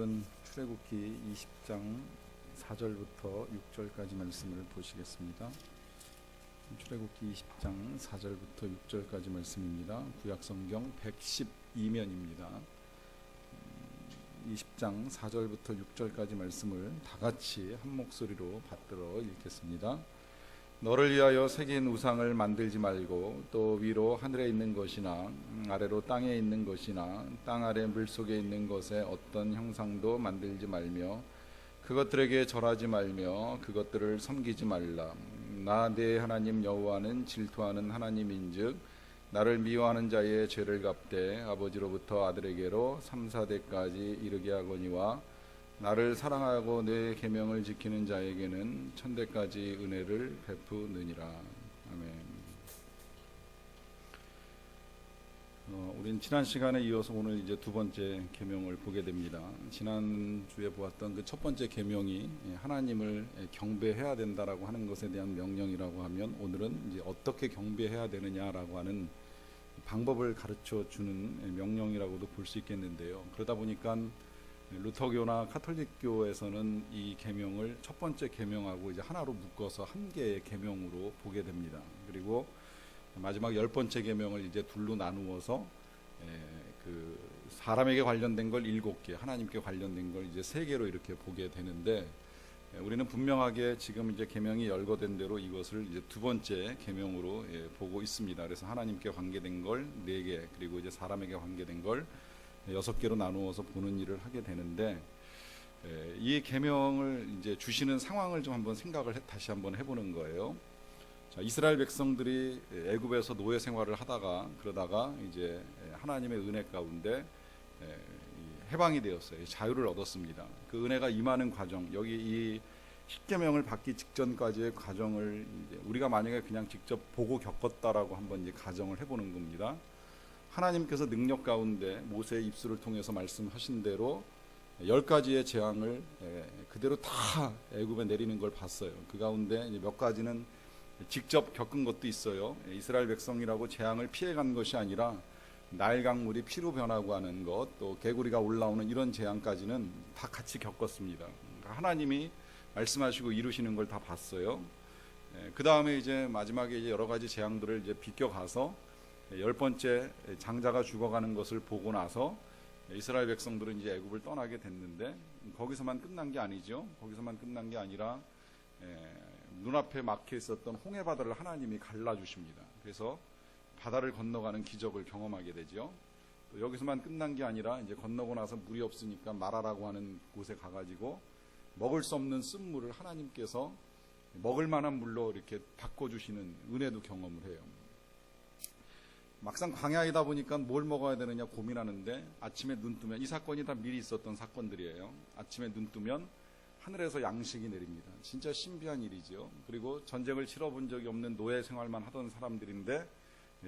오늘은 출애굽기 20장 4절부터 6절까지 말씀을 보시겠습니다. 출애굽기 20장 4절부터 6절까지 말씀입니다. 구약성경 112면입니다. 20장 4절부터 6절까지 말씀을 다 같이 한 목소리로 받들어 읽겠습니다. 너를 위하여 새긴 우상을 만들지 말고 또 위로 하늘에 있는 것이나 아래로 땅에 있는 것이나 땅 아래 물속에 있는 것에 어떤 형상도 만들지 말며 그것들에게 절하지 말며 그것들을 섬기지 말라. 나 네 하나님 여호와는 질투하는 하나님인즉 나를 미워하는 자의 죄를 갚되 아버지로부터 아들에게로 3, 4대까지 이르게 하거니와 나를 사랑하고 내 계명을 지키는 자에게는 천대까지 은혜를 베푸느니라. 아멘. 우린 지난 시간에 이어서 오늘 이제 두 번째 계명을 보게 됩니다. 지난 주에 보았던 그 첫 번째 계명이 하나님을 경배해야 된다라고 하는 것에 대한 명령이라고 하면, 오늘은 이제 어떻게 경배해야 되느냐라고 하는 방법을 가르쳐 주는 명령이라고도 볼 수 있겠는데요. 그러다 보니까 루터교나 카톨릭교에서는 이 계명을 첫 번째 계명하고 이제 하나로 묶어서 한 개의 계명으로 보게 됩니다. 그리고 마지막 10번째 계명을 이제 둘로 나누어서 그 사람에게 관련된 걸 7개, 하나님께 관련된 걸 이제 3개로 이렇게 보게 되는데, 우리는 분명하게 지금 이제 계명이 열거된 대로 이것을 이제 두 번째 계명으로 보고 있습니다. 그래서 하나님께 관계된 걸 4개, 그리고 이제 사람에게 관계된 걸 6개로 나누어서 보는 일을 하게 되는데, 이 계명을 이제 주시는 상황을 좀 한번 생각을 다시 한번 해보는 거예요. 자, 이스라엘 백성들이 애굽에서 노예 생활을 하다가 그러다가 이제 하나님의 은혜 가운데 해방이 되었어요. 자유를 얻었습니다. 그 은혜가 임하는 과정, 여기 이 십계명을 받기 직전까지의 과정을 이제 우리가 만약에 그냥 직접 보고 겪었다라고 한번 이제 가정을 해보는 겁니다. 하나님께서 능력 가운데 모세의 입술을 통해서 말씀하신 대로 10가지의 재앙을 그대로 다 애굽에 내리는 걸 봤어요. 그 가운데 몇 가지는 직접 겪은 것도 있어요. 이스라엘 백성이라고 재앙을 피해간 것이 아니라 나일 강물이 피로 변하고 하는 것, 또 개구리가 올라오는 이런 재앙까지는 다 같이 겪었습니다. 하나님이 말씀하시고 이루시는 걸 다 봤어요. 그 다음에 이제 마지막에 이제 여러 가지 재앙들을 이제 비껴가서 10번째 장자가 죽어가는 것을 보고 나서 이스라엘 백성들은 이제 애굽을 떠나게 됐는데, 거기서만 끝난 게 아니죠. 거기서만 끝난 게 아니라 눈앞에 막혀 있었던 홍해 바다를 하나님이 갈라주십니다. 그래서 바다를 건너가는 기적을 경험하게 되죠. 또 여기서만 끝난 게 아니라 이제 건너고 나서 물이 없으니까 마라라고 하는 곳에 가가지고 먹을 수 없는 쓴물을 하나님께서 먹을 만한 물로 이렇게 바꿔주시는 은혜도 경험을 해요. 막상 광야이다 보니까 뭘 먹어야 되느냐 고민하는데, 아침에 눈 뜨면, 이 사건이 다 미리 있었던 사건들이에요. 아침에 눈 뜨면 하늘에서 양식이 내립니다. 진짜 신비한 일이죠. 그리고 전쟁을 치러본 적이 없는 노예 생활만 하던 사람들인데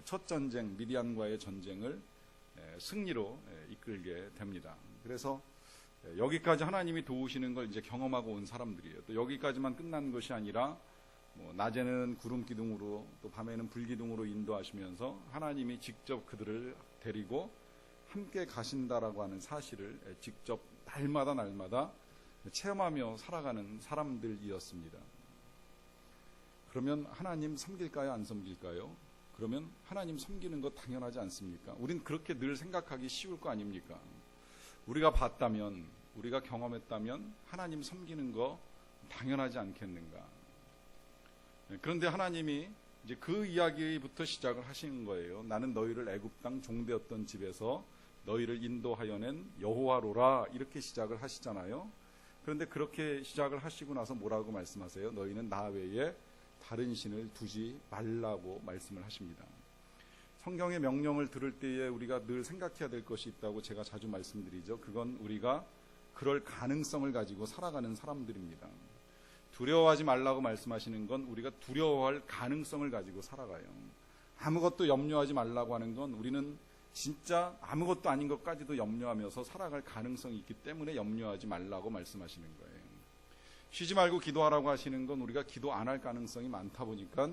첫 전쟁, 미디안과의 전쟁을 승리로 이끌게 됩니다. 그래서 여기까지 하나님이 도우시는 걸 이제 경험하고 온 사람들이에요. 또 여기까지만 끝난 것이 아니라 낮에는 구름 기둥으로 또 밤에는 불 기둥으로 인도하시면서 하나님이 직접 그들을 데리고 함께 가신다라고 하는 사실을 직접 날마다 체험하며 살아가는 사람들이었습니다. 그러면 하나님 섬길까요? 안 섬길까요? 그러면 하나님 섬기는 거 당연하지 않습니까? 우린 그렇게 늘 생각하기 쉬울 거 아닙니까? 우리가 봤다면, 우리가 경험했다면 하나님 섬기는 거 당연하지 않겠는가? 그런데 하나님이 이제 그 이야기부터 시작을 하시는 거예요. 나는 너희를 애굽 땅 종되었던 집에서 너희를 인도하여 낸 여호와로라, 이렇게 시작을 하시잖아요. 그런데 그렇게 시작을 하시고 나서 뭐라고 말씀하세요? 너희는 나 외에 다른 신을 두지 말라고 말씀을 하십니다. 성경의 명령을 들을 때에 우리가 늘 생각해야 될 것이 있다고 제가 자주 말씀드리죠. 그건 우리가 그럴 가능성을 가지고 살아가는 사람들입니다. 두려워하지 말라고 말씀하시는 건 우리가 두려워할 가능성을 가지고 살아가요. 아무것도 염려하지 말라고 하는 건 우리는 진짜 아무것도 아닌 것까지도 염려하면서 살아갈 가능성이 있기 때문에 염려하지 말라고 말씀하시는 거예요. 쉬지 말고 기도하라고 하시는 건 우리가 기도 안 할 가능성이 많다 보니까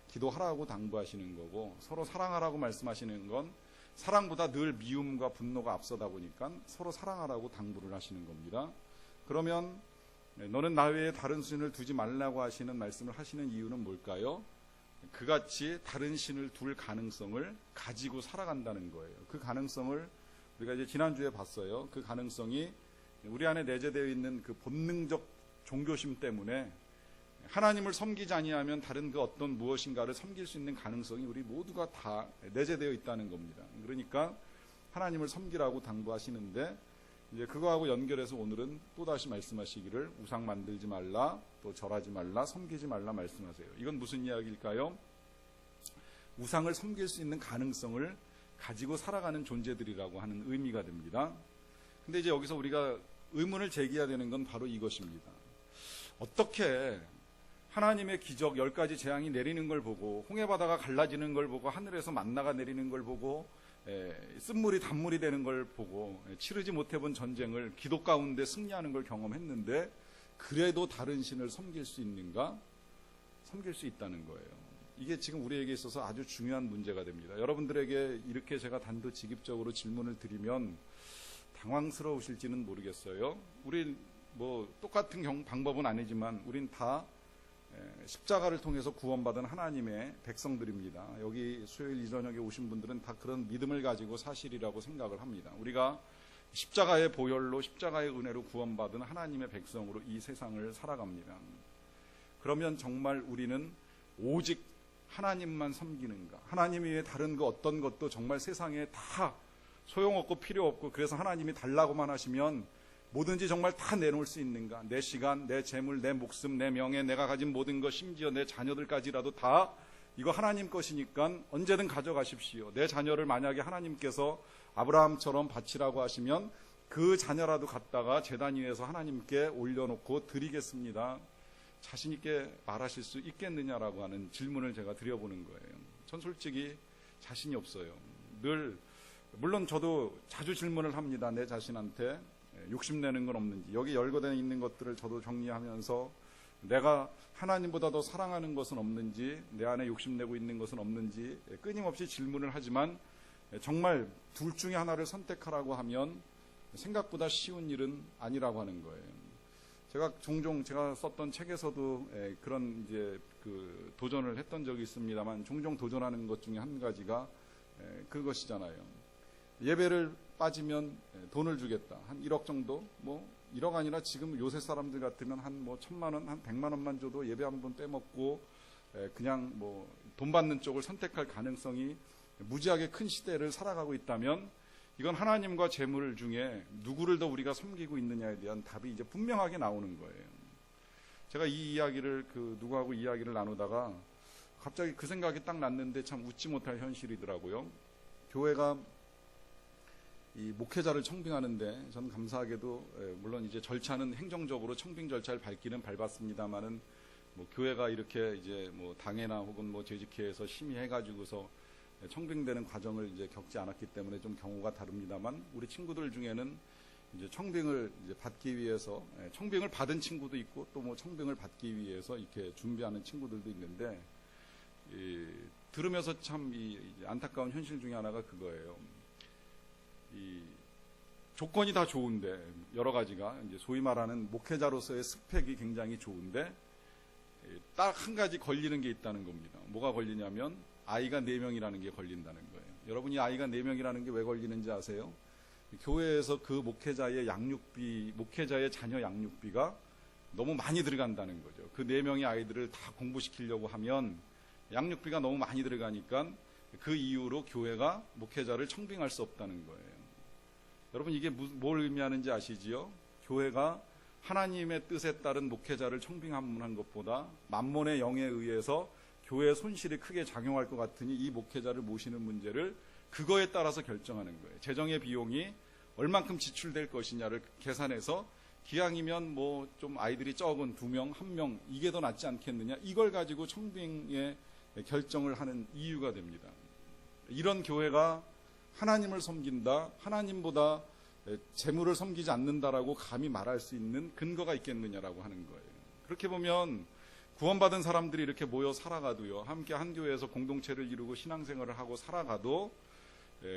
기도하라고 당부하시는 거고, 서로 사랑하라고 말씀하시는 건 사랑보다 늘 미움과 분노가 앞서다 보니까 서로 사랑하라고 당부를 하시는 겁니다. 그러면 너는 나 외에 다른 신을 두지 말라고 하시는 말씀을 하시는 이유는 뭘까요? 그같이 다른 신을 둘 가능성을 가지고 살아간다는 거예요. 그 가능성을 우리가 이제 지난주에 봤어요. 그 가능성이 우리 안에 내재되어 있는 그 본능적 종교심 때문에 하나님을 섬기지 아니하면 다른 그 어떤 무엇인가를 섬길 수 있는 가능성이 우리 모두가 다 내재되어 있다는 겁니다. 그러니까 하나님을 섬기라고 당부하시는데 이제 그거하고 연결해서 오늘은 또다시 말씀하시기를 우상 만들지 말라, 또 절하지 말라, 섬기지 말라 말씀하세요. 이건 무슨 이야기일까요? 우상을 섬길 수 있는 가능성을 가지고 살아가는 존재들이라고 하는 의미가 됩니다. 근데 이제 여기서 우리가 의문을 제기해야 되는 건 바로 이것입니다. 어떻게 하나님의 기적 10가지 재앙이 내리는 걸 보고 홍해바다가 갈라지는 걸 보고 하늘에서 만나가 내리는 걸 보고 쓴물이 단물이 되는 걸 보고 치르지 못해본 전쟁을 기도 가운데 승리하는 걸 경험했는데 그래도 다른 신을 섬길 수 있는가? 섬길 수 있다는 거예요. 이게 지금 우리에게 있어서 아주 중요한 문제가 됩니다. 여러분들에게 이렇게 제가 단도직입적으로 질문을 드리면 당황스러우실지는 모르겠어요. 우리 뭐 똑같은 방법은 아니지만 우린 다 십자가를 통해서 구원받은 하나님의 백성들입니다. 여기 수요일 이저녁에 오신 분들은 다 그런 믿음을 가지고 사실이라고 생각을 합니다. 우리가 십자가의 보혈로 십자가의 은혜로 구원받은 하나님의 백성으로 이 세상을 살아갑니다. 그러면 정말 우리는 오직 하나님만 섬기는가? 하나님 외에 다른 그 어떤 것도 정말 세상에 다 소용없고 필요 없고 그래서 하나님이 달라고만 하시면 뭐든지 정말 다 내놓을 수 있는가? 내 시간, 내 재물, 내 목숨, 내 명예, 내가 가진 모든 것, 심지어 내 자녀들까지라도 다 이거 하나님 것이니까 언제든 가져가십시오. 내 자녀를 만약에 하나님께서 아브라함처럼 바치라고 하시면 그 자녀라도 갖다가 제단 위에서 하나님께 올려놓고 드리겠습니다. 자신 있게 말하실 수 있겠느냐라고 하는 질문을 제가 드려보는 거예요. 전 솔직히 자신이 없어요. 늘 물론 저도 자주 질문을 합니다. 내 자신한테 욕심내는 건 없는지, 여기 열거되어 있는 것들을 저도 정리하면서 내가 하나님보다 더 사랑하는 것은 없는지, 내 안에 욕심내고 있는 것은 없는지 끊임없이 질문을 하지만 정말 둘 중에 하나를 선택하라고 하면 생각보다 쉬운 일은 아니라고 하는 거예요. 제가 종종 제가 썼던 책에서도 그런 이제 그 도전을 했던 적이 있습니다만 종종 도전하는 것 중에 한 가지가 그것이잖아요. 예배를 빠지면 돈을 주겠다. 한 1억 정도? 뭐 1억 아니라 지금 요새 사람들 같으면 한 뭐 1,000만 원, 한 100만 원만 줘도 예배 한 번 빼먹고 그냥 뭐 돈 받는 쪽을 선택할 가능성이 무지하게 큰 시대를 살아가고 있다면 이건 하나님과 재물 중에 누구를 더 우리가 섬기고 있느냐에 대한 답이 이제 분명하게 나오는 거예요. 제가 이 이야기를 누구하고 이야기를 나누다가 갑자기 그 생각이 딱 났는데 참 웃지 못할 현실이더라고요. 교회가 이 목회자를 청빙하는데 저는 감사하게도 물론 이제 절차는 행정적으로 청빙 절차를 밟았습니다만은 뭐 교회가 이렇게 이제 뭐 당회나 혹은 뭐 재직회에서 심의해가지고서 청빙되는 과정을 이제 겪지 않았기 때문에 좀 경우가 다릅니다만 우리 친구들 중에는 이제 청빙을 이제 받기 위해서 청빙을 받은 친구도 있고 또 뭐 청빙을 받기 위해서 이렇게 준비하는 친구들도 있는데 들으면서 참 안타까운 현실 중에 하나가 그거예요. 이 조건이 다 좋은데 여러 가지가 이제 소위 말하는 목회자로서의 스펙이 굉장히 좋은데 딱 한 가지 걸리는 게 있다는 겁니다. 뭐가 걸리냐면 아이가 4명이라는 게 걸린다는 거예요. 여러분이 아이가 4명이라는 게 왜 걸리는지 아세요? 교회에서 그 목회자의 양육비, 목회자의 자녀 양육비가 너무 많이 들어간다는 거죠. 그 4명의 아이들을 다 공부시키려고 하면 양육비가 너무 많이 들어가니까 그 이유로 교회가 목회자를 청빙할 수 없다는 거예요. 여러분 이게 뭘 의미하는지 아시지요? 교회가 하나님의 뜻에 따른 목회자를 청빙한 것보다 만몬의 영에 의해서 교회의 손실이 크게 작용할 것 같으니 이 목회자를 모시는 문제를 그거에 따라서 결정하는 거예요. 재정의 비용이 얼만큼 지출될 것이냐를 계산해서 기왕이면 뭐 좀 아이들이 적은 2명, 1명 이게 더 낫지 않겠느냐 이걸 가지고 청빙의 결정을 하는 이유가 됩니다. 이런 교회가 하나님을 섬긴다, 하나님보다 재물을 섬기지 않는다라고 감히 말할 수 있는 근거가 있겠느냐라고 하는 거예요. 그렇게 보면 구원받은 사람들이 이렇게 모여 살아가도요, 함께 한 교회에서 공동체를 이루고 신앙생활을 하고 살아가도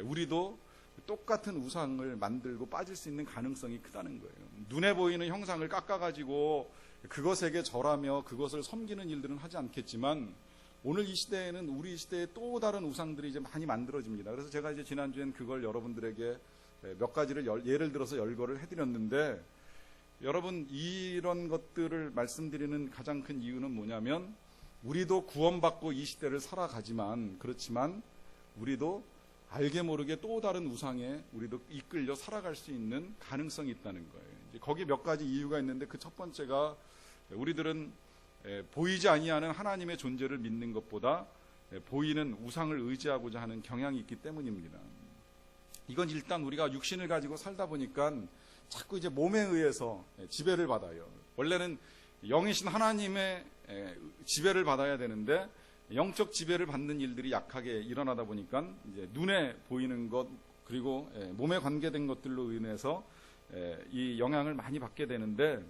우리도 똑같은 우상을 만들고 빠질 수 있는 가능성이 크다는 거예요. 눈에 보이는 형상을 깎아가지고 그것에게 절하며 그것을 섬기는 일들은 하지 않겠지만 오늘 이 시대에는 우리 시대에 또 다른 우상들이 이제 많이 만들어집니다. 그래서 제가 이제 지난주엔 그걸 여러분들에게 몇 가지를 예를 들어서 열거를 해드렸는데, 여러분 이런 것들을 말씀드리는 가장 큰 이유는 뭐냐면 우리도 구원받고 이 시대를 살아가지만 그렇지만 우리도 알게 모르게 또 다른 우상에 우리도 이끌려 살아갈 수 있는 가능성이 있다는 거예요. 이제 거기 몇 가지 이유가 있는데 그 첫 번째가 우리들은 보이지 아니하는 하나님의 존재를 믿는 것보다 보이는 우상을 의지하고자 하는 경향이 있기 때문입니다. 이건 일단 우리가 육신을 가지고 살다 보니까 자꾸 이제 몸에 의해서 지배를 받아요. 원래는 영이신 하나님의 지배를 받아야 되는데 영적 지배를 받는 일들이 약하게 일어나다 보니까 이제 눈에 보이는 것 그리고 몸에 관계된 것들로 인해서 이 영향을 많이 받게 되는데,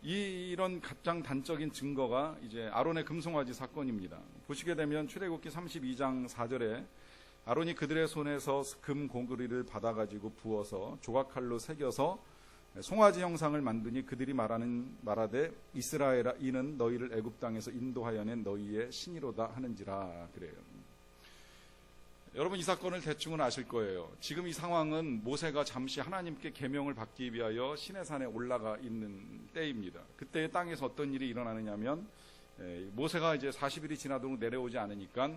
이런 가장 단적인 증거가 이제 아론의 금송아지 사건입니다. 보시게 되면 출애굽기 32장 4절에 아론이 그들의 손에서 금 고구리를 받아가지고 부어서 조각칼로 새겨서 송아지 형상을 만드니 그들이 말하되 이스라엘아 이는 너희를 애굽 땅에서 인도하여 낸 너희의 신이로다 하는지라 그래요. 여러분 이 사건을 대충은 아실 거예요. 지금 이 상황은 모세가 잠시 하나님께 계명을 받기 위하여 시내산에 올라가 있는 때입니다. 그때 땅에서 어떤 일이 일어나느냐면 모세가 이제 40일이 지나도록 내려오지 않으니까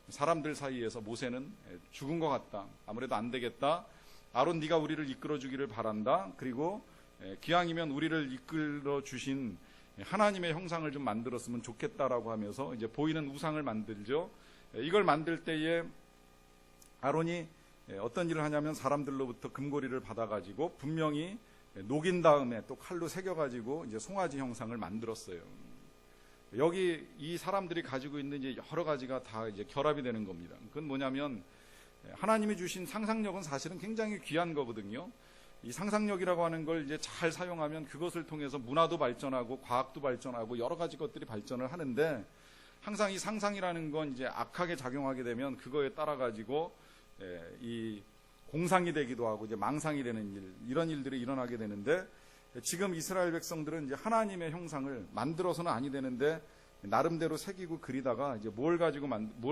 사람들 사이에서 모세는 죽은 것 같다. 아무래도 안 되겠다. 아론 네가 우리를 이끌어 주기를 바란다. 그리고 기왕이면 우리를 이끌어 주신 하나님의 형상을 좀 만들었으면 좋겠다라고 하면서 이제 보이는 우상을 만들죠. 이걸 만들 때에 아론이 어떤 일을 하냐면 사람들로부터 금고리를 받아가지고 분명히 녹인 다음에 또 칼로 새겨가지고 이제 송아지 형상을 만들었어요. 여기 이 사람들이 가지고 있는 이제 여러 가지가 다 이제 결합이 되는 겁니다. 그건 뭐냐면 하나님이 주신 상상력은 사실은 굉장히 귀한 거거든요. 이 상상력이라고 하는 걸 이제 잘 사용하면 그것을 통해서 문화도 발전하고 과학도 발전하고 여러 가지 것들이 발전을 하는데, 항상 이 상상이라는 건 이제 악하게 작용하게 되면 그거에 따라 가지고 이 공상이 되기도 하고 이제 망상이 되는 일, 이런 일들이 일어나게 되는데, 지금 이스라엘 백성들은 이제 하나님의 형상을 만들어서는 아니 되는데 나름대로 새기고 그리다가 이제 뭘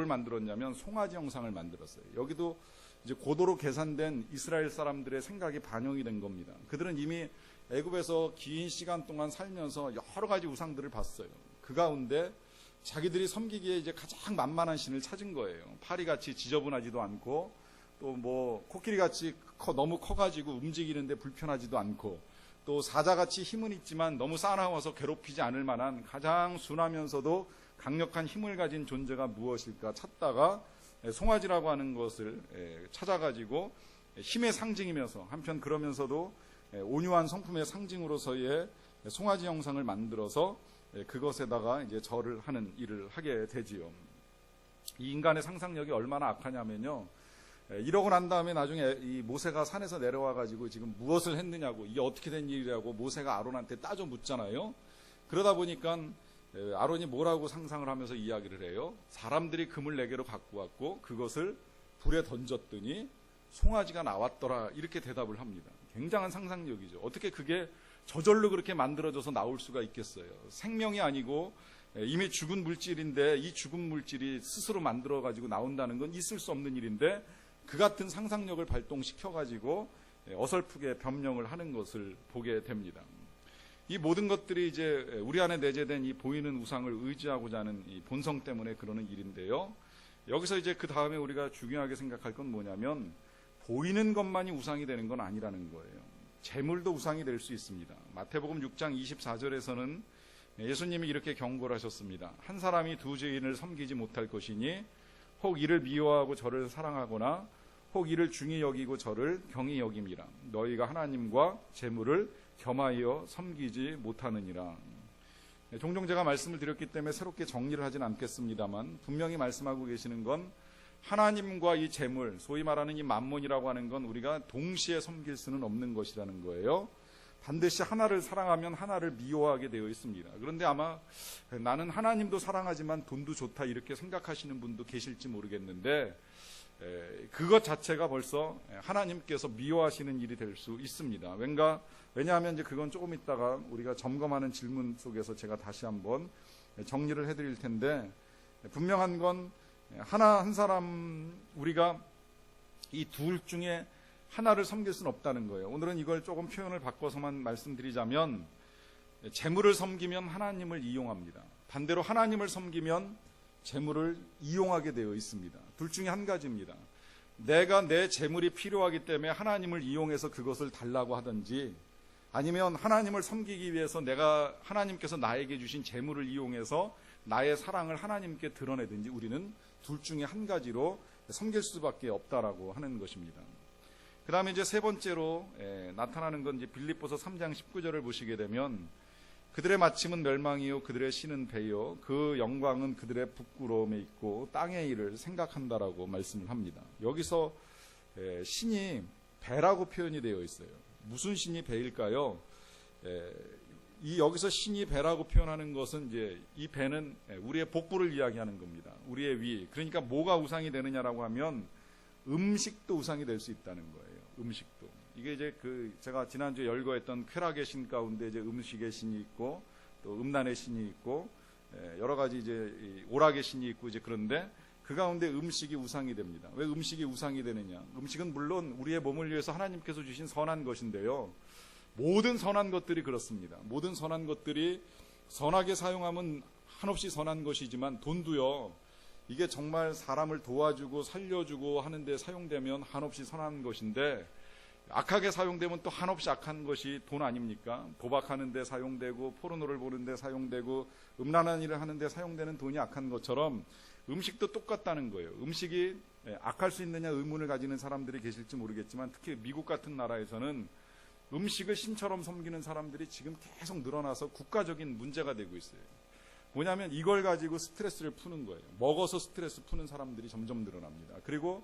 만들었냐면 송아지 형상을 만들었어요. 여기도 이제 고도로 계산된 이스라엘 사람들의 생각이 반영이 된 겁니다. 그들은 이미 애굽에서 긴 시간 동안 살면서 여러 가지 우상들을 봤어요. 그 가운데 자기들이 섬기기에 이제 가장 만만한 신을 찾은 거예요. 파리같이 지저분하지도 않고 또 뭐 코끼리같이 너무 커가지고 움직이는데 불편하지도 않고 또 사자같이 힘은 있지만 너무 싸나워서 괴롭히지 않을 만한 가장 순하면서도 강력한 힘을 가진 존재가 무엇일까 찾다가 송아지라고 하는 것을 찾아가지고 힘의 상징이면서 한편 그러면서도 온유한 성품의 상징으로서의 송아지 형상을 만들어서 그것에다가 이제 절을 하는 일을 하게 되지요. 이 인간의 상상력이 얼마나 악하냐면요. 이러고 난 다음에 나중에 이 모세가 산에서 내려와 가지고 지금 무엇을 했느냐고, 이게 어떻게 된 일이라고 모세가 아론한테 따져 묻잖아요. 그러다 보니까 아론이 뭐라고 상상을 하면서 이야기를 해요. 사람들이 금을 내게로 갖고 왔고 그것을 불에 던졌더니 송아지가 나왔더라, 이렇게 대답을 합니다. 굉장한 상상력이죠. 어떻게 그게 저절로 그렇게 만들어져서 나올 수가 있겠어요. 생명이 아니고 이미 죽은 물질인데 이 죽은 물질이 스스로 만들어 가지고 나온다는 건 있을 수 없는 일인데, 그 같은 상상력을 발동시켜 가지고 어설프게 변명을 하는 것을 보게 됩니다. 이 모든 것들이 이제 우리 안에 내재된 이 보이는 우상을 의지하고자 하는 이 본성 때문에 그러는 일인데요. 여기서 이제 그 다음에 우리가 중요하게 생각할 건 뭐냐면 보이는 것만이 우상이 되는 건 아니라는 거예요. 재물도 우상이 될 수 있습니다. 마태복음 6장 24절에서는 예수님이 이렇게 경고를 하셨습니다. 한 사람이 두 죄인을 섬기지 못할 것이니 혹 이를 미워하고 저를 사랑하거나 혹 이를 중히 여기고 저를 경히 여김이라. 너희가 하나님과 재물을 겸하여 섬기지 못하느니라. 종종 제가 말씀을 드렸기 때문에 새롭게 정리를 하진 않겠습니다만 분명히 말씀하고 계시는 건 하나님과 이 재물, 소위 말하는 이 만몬이라고 하는 건 우리가 동시에 섬길 수는 없는 것이라는 거예요. 반드시 하나를 사랑하면 하나를 미워하게 되어 있습니다. 그런데 아마 나는 하나님도 사랑하지만 돈도 좋다 이렇게 생각하시는 분도 계실지 모르겠는데, 그것 자체가 벌써 하나님께서 미워하시는 일이 될 수 있습니다. 왜냐하면 이제 그건 조금 있다가 우리가 점검하는 질문 속에서 제가 다시 한번 정리를 해드릴 텐데, 분명한 건 한 사람, 우리가 이 둘 중에 하나를 섬길 수는 없다는 거예요. 오늘은 이걸 조금 표현을 바꿔서만 말씀드리자면, 재물을 섬기면 하나님을 이용합니다. 반대로 하나님을 섬기면 재물을 이용하게 되어 있습니다. 둘 중에 한 가지입니다. 내가 내 재물이 필요하기 때문에 하나님을 이용해서 그것을 달라고 하든지, 아니면 하나님을 섬기기 위해서 하나님께서 나에게 주신 재물을 이용해서 나의 사랑을 하나님께 드러내든지, 우리는 둘 중에 한 가지로 섬길 수밖에 없다라고 하는 것입니다. 그 다음에 이제 세 번째로 나타나는 건 이제 빌립보서 3장 19절을 보시게 되면, 그들의 마침은 멸망이요 그들의 신은 배요 그 영광은 그들의 부끄러움에 있고 땅의 일을 생각한다라고 말씀을 합니다. 여기서 신이 배라고 표현이 되어 있어요. 무슨 신이 배일까요? 여기서 신이 배라고 표현하는 것은 이제 이 배는 우리의 복부를 이야기하는 겁니다. 우리의 위. 그러니까 뭐가 우상이 되느냐라고 하면 음식도 우상이 될 수 있다는 거예요. 음식도. 이게 이제 제가 지난주에 열거했던 쾌락의 신 가운데 이제 음식의 신이 있고, 또 음란의 신이 있고, 여러 가지 이제 오락의 신이 있고, 이제 그런데 그 가운데 음식이 우상이 됩니다. 왜 음식이 우상이 되느냐? 음식은 물론 우리의 몸을 위해서 하나님께서 주신 선한 것인데요. 모든 선한 것들이 그렇습니다. 모든 선한 것들이 선하게 사용하면 한없이 선한 것이지만, 돈도요, 이게 정말 사람을 도와주고 살려주고 하는데 사용되면 한없이 선한 것인데, 악하게 사용되면 또 한없이 악한 것이 돈 아닙니까? 도박하는 데 사용되고, 포르노를 보는 데 사용되고, 음란한 일을 하는 데 사용되는 돈이 악한 것처럼 음식도 똑같다는 거예요. 음식이 악할 수 있느냐 의문을 가지는 사람들이 계실지 모르겠지만, 특히 미국 같은 나라에서는 음식을 신처럼 섬기는 사람들이 지금 계속 늘어나서 국가적인 문제가 되고 있어요. 뭐냐면 이걸 가지고 스트레스를 푸는 거예요. 먹어서 스트레스 푸는 사람들이 점점 늘어납니다. 그리고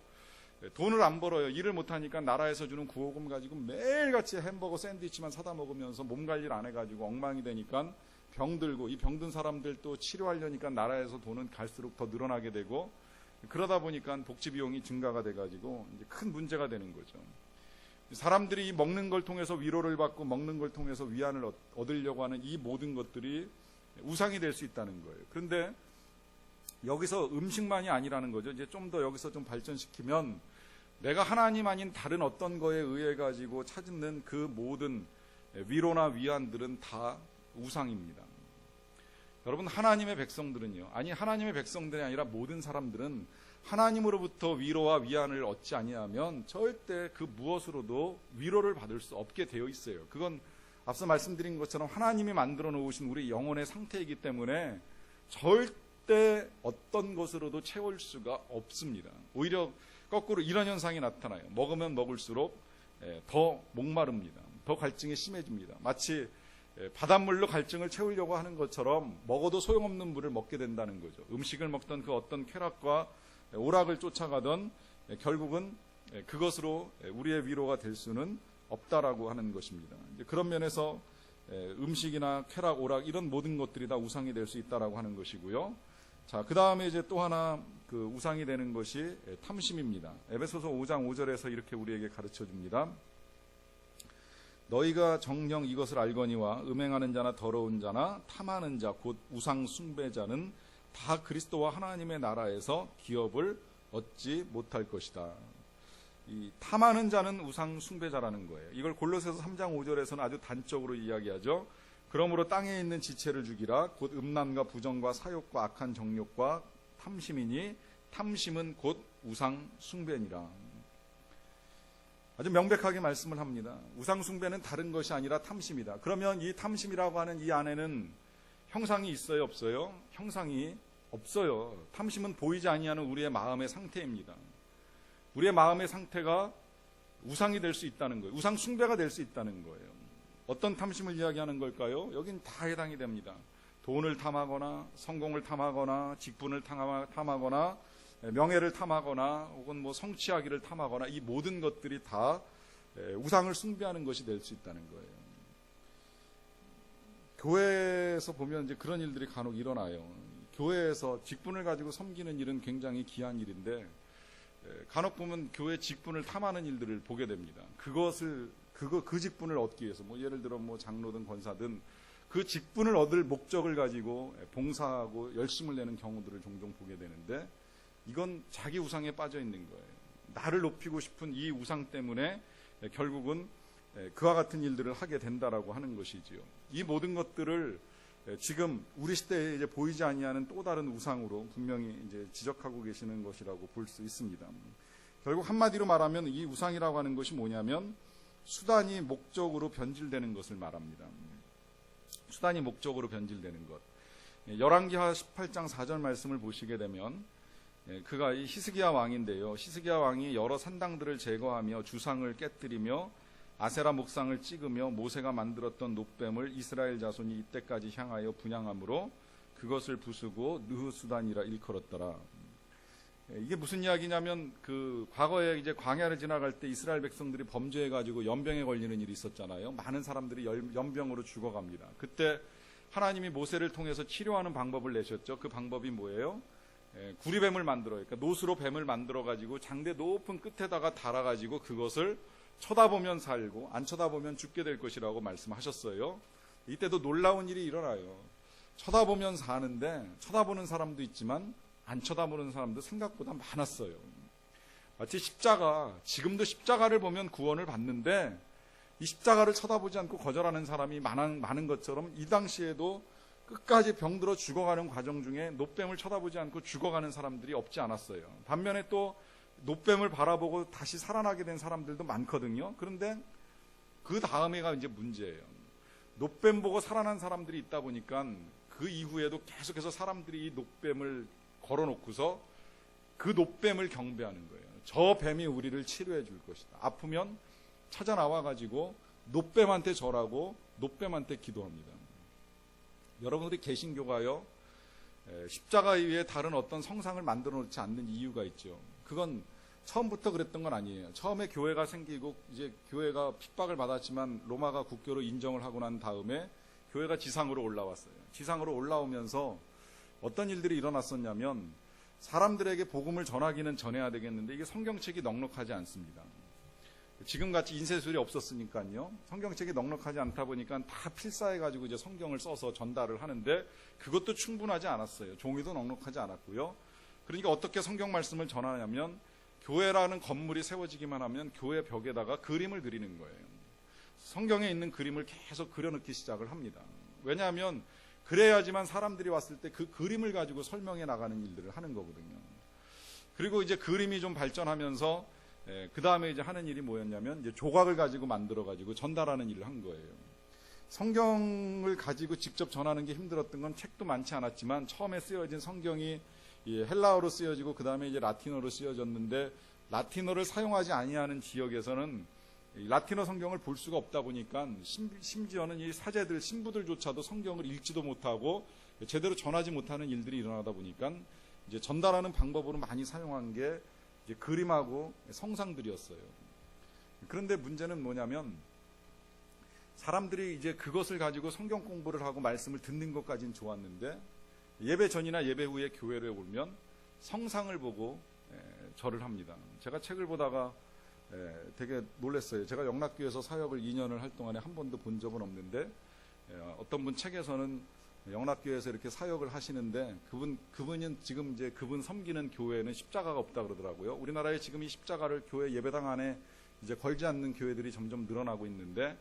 돈을 안 벌어요. 일을 못하니까 나라에서 주는 구호금 가지고 매일같이 햄버거 샌드위치만 사다 먹으면서 몸 관리를 안 해가지고 엉망이 되니까 병들고, 이 병든 사람들도 치료하려니까 나라에서 돈은 갈수록 더 늘어나게 되고, 그러다 보니까 복지 비용이 증가가 돼가지고 이제 큰 문제가 되는 거죠. 사람들이 먹는 걸 통해서 위로를 받고 먹는 걸 통해서 위안을 얻으려고 하는 이 모든 것들이 우상이 될 수 있다는 거예요. 그런데 여기서 음식만이 아니라는 거죠. 이제 좀 더 여기서 좀 발전시키면, 내가 하나님 아닌 다른 어떤 거에 의해 가지고 찾는 그 모든 위로나 위안들은 다 우상입니다. 여러분, 하나님의 백성들은요, 하나님의 백성들이 아니라 모든 사람들은 하나님으로부터 위로와 위안을 얻지 아니하면 절대 그 무엇으로도 위로를 받을 수 없게 되어 있어요. 그건 앞서 말씀드린 것처럼 하나님이 만들어 놓으신 우리 영혼의 상태이기 때문에 절대 어떤 것으로도 채울 수가 없습니다. 오히려 거꾸로 이런 현상이 나타나요. 먹으면 먹을수록 더 목마릅니다. 더 갈증이 심해집니다. 마치 바닷물로 갈증을 채우려고 하는 것처럼 먹어도 소용없는 물을 먹게 된다는 거죠. 음식을 먹던 그 어떤 쾌락과 오락을 쫓아가던 결국은 그것으로 우리의 위로가 될 수는 없다라고 하는 것입니다. 그런 면에서 음식이나 쾌락, 오락 이런 모든 것들이 다 우상이 될 수 있다라고 하는 것이고요. 자, 그 다음에 이제 또 하나 그 우상이 되는 것이 탐심입니다. 에베소서 5장 5절에서 이렇게 우리에게 가르쳐 줍니다. 너희가 정녕 이것을 알거니와 음행하는 자나 더러운 자나 탐하는 자 곧 우상 숭배자는 다 그리스도와 하나님의 나라에서 기업을 얻지 못할 것이다. 이 탐하는 자는 우상 숭배자라는 거예요. 이걸 골로새서 3장 5절에서는 아주 단적으로 이야기하죠. 그러므로 땅에 있는 지체를 죽이라. 곧 음란과 부정과 사욕과 악한 정욕과 탐심이니 탐심은 곧 우상 숭배니라. 아주 명백하게 말씀을 합니다. 우상 숭배는 다른 것이 아니라 탐심이다. 그러면 이 탐심이라고 하는 이 안에는 형상이 있어요, 없어요? 형상이 없어요. 탐심은 보이지 아니하는 우리의 마음의 상태입니다. 우리의 마음의 상태가 우상이 될 수 있다는 거예요. 우상 숭배가 될 수 있다는 거예요. 어떤 탐심을 이야기하는 걸까요? 여긴 다 해당이 됩니다. 돈을 탐하거나 성공을 탐하거나 직분을 탐하거나 명예를 탐하거나 혹은 뭐 성취하기를 탐하거나 이 모든 것들이 다 우상을 숭배하는 것이 될 수 있다는 거예요. 교회에서 보면 이제 그런 일들이 간혹 일어나요. 교회에서 직분을 가지고 섬기는 일은 굉장히 귀한 일인데 간혹 보면 교회 직분을 탐하는 일들을 보게 됩니다. 그 직분을 얻기 위해서 뭐 예를 들어 뭐 장로든 권사든 그 직분을 얻을 목적을 가지고 봉사하고 열심을 내는 경우들을 종종 보게 되는데, 이건 자기 우상에 빠져 있는 거예요. 나를 높이고 싶은 이 우상 때문에 결국은 그와 같은 일들을 하게 된다라고 하는 것이지요. 이 모든 것들을 지금 우리 시대에 이제 보이지 아니하는 또 다른 우상으로 분명히 이제 지적하고 계시는 것이라고 볼 수 있습니다. 결국 한마디로 말하면 이 우상이라고 하는 것이 뭐냐면 수단이 목적으로 변질되는 것을 말합니다. 수단이 목적으로 변질되는 것. 열왕기하 18장 4절 말씀을 보시게 되면 그가 이 히스기야 왕인데요. 히스기야 왕이 여러 산당들을 제거하며 주상을 깨뜨리며 아세라 목상을 찍으며 모세가 만들었던 놋뱀을 이스라엘 자손이 이때까지 향하여 분향함으로 그것을 부수고 느흐수단이라 일컬었더라. 이게 무슨 이야기냐면 그 과거에 이제 광야를 지나갈 때 이스라엘 백성들이 범죄해 가지고 연병에 걸리는 일이 있었잖아요. 많은 사람들이 연병으로 죽어갑니다. 그때 하나님이 모세를 통해서 치료하는 방법을 내셨죠. 그 방법이 뭐예요? 구리뱀을 만들어요. 그러니까 놋으로 뱀을 만들어 가지고 장대 높은 끝에다가 달아 가지고 그것을 쳐다보면 살고 안 쳐다보면 죽게 될 것이라고 말씀하셨어요. 이때도 놀라운 일이 일어나요. 쳐다보면 사는데 쳐다보는 사람도 있지만 안 쳐다보는 사람도 생각보다 많았어요. 마치 지금도 십자가를 보면 구원을 받는데 이 십자가를 쳐다보지 않고 거절하는 사람이 많은 것처럼 이 당시에도 끝까지 병들어 죽어가는 과정 중에 놋뱀을 쳐다보지 않고 죽어가는 사람들이 없지 않았어요. 반면에 또 놋뱀을 바라보고 다시 살아나게 된 사람들도 많거든요. 그런데 그 다음에가 이제 문제예요. 놋뱀 보고 살아난 사람들이 있다 보니까 그 이후에도 계속해서 사람들이 이 놋뱀을 걸어놓고서 그 놋뱀을 경배하는 거예요. 저 뱀이 우리를 치료해 줄 것이다. 아프면 찾아 나와가지고 놋뱀한테 절하고 놋뱀한테 기도합니다. 여러분들이 개신교가요, 십자가 위에 다른 어떤 성상을 만들어 놓지 않는 이유가 있죠. 그건 처음부터 그랬던 건 아니에요. 처음에 교회가 생기고 이제 교회가 핍박을 받았지만 로마가 국교로 인정을 하고 난 다음에 교회가 지상으로 올라왔어요. 지상으로 올라오면서 어떤 일들이 일어났었냐면 사람들에게 복음을 전하기는 전해야 되겠는데 이게 성경책이 넉넉하지 않습니다. 지금같이 인쇄술이 없었으니까요. 성경책이 넉넉하지 않다 보니까 다 필사해가지고 이제 성경을 써서 전달을 하는데 그것도 충분하지 않았어요. 종이도 넉넉하지 않았고요. 그러니까 어떻게 성경 말씀을 전하냐면 교회라는 건물이 세워지기만 하면 교회 벽에다가 그림을 그리는 거예요. 성경에 있는 그림을 계속 그려넣기 시작을 합니다. 왜냐하면 그래야지만 사람들이 왔을 때 그 그림을 가지고 설명해 나가는 일들을 하는 거거든요. 그리고 이제 그림이 좀 발전하면서 그 다음에 이제 하는 일이 뭐였냐면 이제 조각을 가지고 만들어 가지고 전달하는 일을 한 거예요. 성경을 가지고 직접 전하는 게 힘들었던 건 책도 많지 않았지만 처음에 쓰여진 성경이 헬라어로 쓰여지고 그 다음에 이제 라틴어로 쓰여졌는데 라틴어를 사용하지 아니하는 지역에서는 라틴어 성경을 볼 수가 없다 보니까 심지어는 이 사제들, 신부들조차도 성경을 읽지도 못하고 제대로 전하지 못하는 일들이 일어나다 보니까 이제 전달하는 방법으로 많이 사용한 게 이제 그림하고 성상들이었어요. 그런데 문제는 뭐냐면 사람들이 이제 그것을 가지고 성경 공부를 하고 말씀을 듣는 것까지는 좋았는데 예배 전이나 예배 후에 교회를 오면 성상을 보고 절을 합니다. 제가 책을 보다가 되게 놀랐어요. 제가 영락교에서 사역을 2년을 할 동안에 한 번도 본 적은 없는데 어떤 분 책에서는 영락교에서 이렇게 사역을 하시는데 그분은 지금 이제 그분 섬기는 교회는 십자가가 없다 그러더라고요. 우리나라에 지금 이 십자가를 교회 예배당 안에 이제 걸지 않는 교회들이 점점 늘어나고 있는데